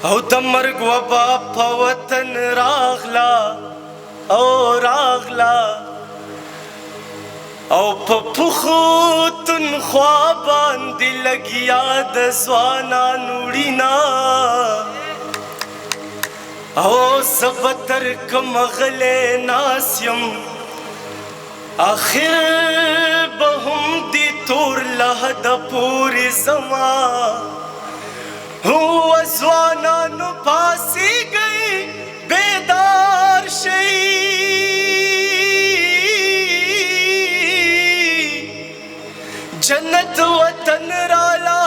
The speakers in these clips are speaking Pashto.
او د مرګ وبا په وطن راغلا او راغلا او په پخو تنخوا باندې لګیا د ځوانانو وړینا او زبتر کم غلې ناس یم آخر به هم دې تور لحد پورې زما هو ځوانانو پاسې گئی بیدار شئ جنت وطن رالا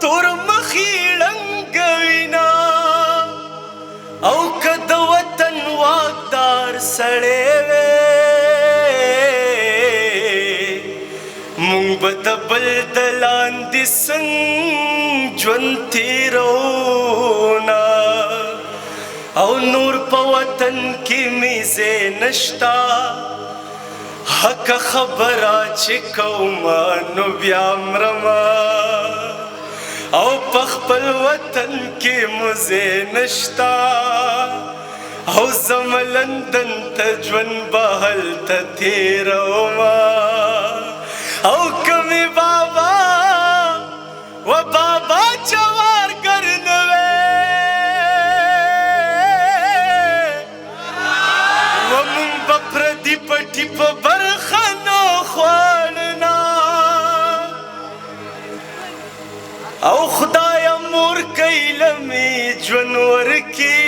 تور مخی ړنګ وینا او که د وطن واکدار سړی وی مونږ به د بل د لاندې څنګ ژوند تېرونا او نور په وطن کې مې ځای نشتا حق خبره چې کومه نو بیا مرمه او په خپل وطن کې مو ځای نشتا او زم لندن ته ژوند به هلته تېرومه او کمی بابا و بابا چوارگر نوے و من بپردی پٹی پا برخنو خوالنا او خدایا مور کئی لمی جونور کی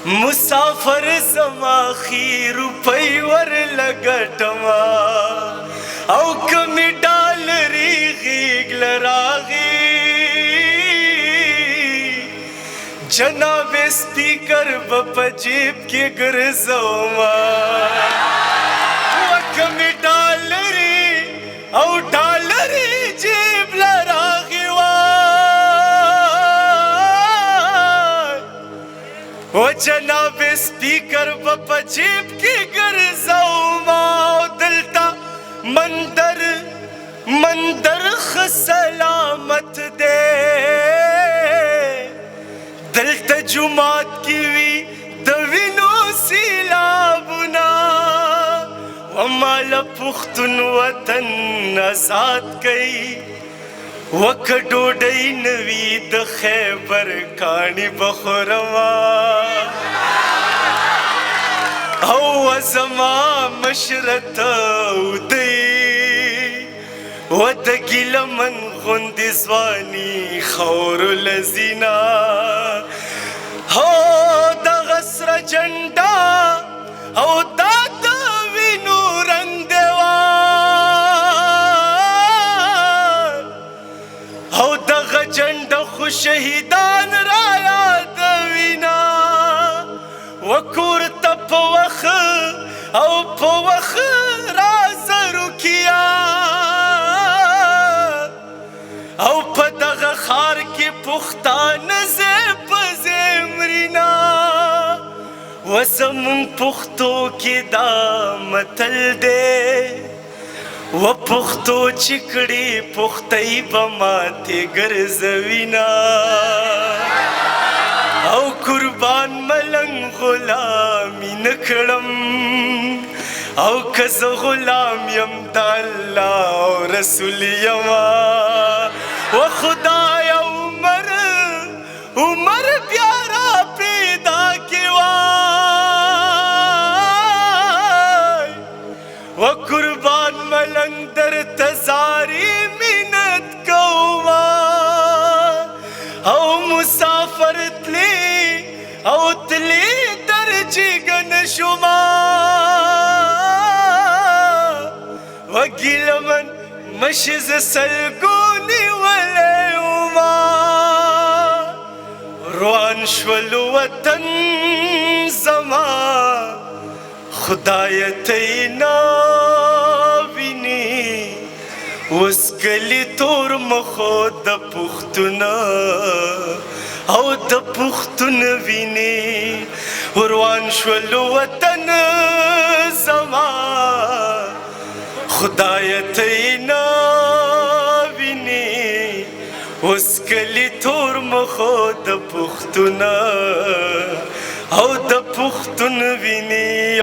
مسافر زما خیر روپی ور لګټما او کمی ډالری غیږ لراغي جناب سپیکر په جیب کې ګرځوما او کمی ډالری او ډالری جیب لراغي و جناب سپیکر په جیب کې ګرځوما او دلته مندر سلامت دے دلته جماعت کی وی د وینو سیلابنا ومال پختون وطن آزاد کئی وک ډوډۍ نوی د خیبر کاڼي بخورما او زما مشرت ودی و د ګیلمن غوندې ځواني خور لزینا هو د غسر جنډا او دا د وینو رنګ دیوال او دغه جنډه خو شهیدان را یادوینا وکور ته په وخت او په وخت راځه رکیا او په دغه ښار کې پښتانه زه په زمرینا وزمون پښتو کې دا متل دی و پښتو چې کړي پښتۍ به ماتې ګرځوینا او قربان ملنګ غلامي نه کړم او که زه غلام یم د الله او رسول یما و خدایا عمر بیا را پیدا کې وای و قربان ملنګ درته زاري منت کوما او مسافر تلی او تلی در جګن شما و ګیلمن مشز سلګونی ولیوما روان شول وطن زما خدای تینا ویني اوس کلی تور مخو د پښتونه او د پښتون ویني روان شول وطن زما خدای تینا ویني اوس کلی تور مخو د پښتونه او د پښتون ویني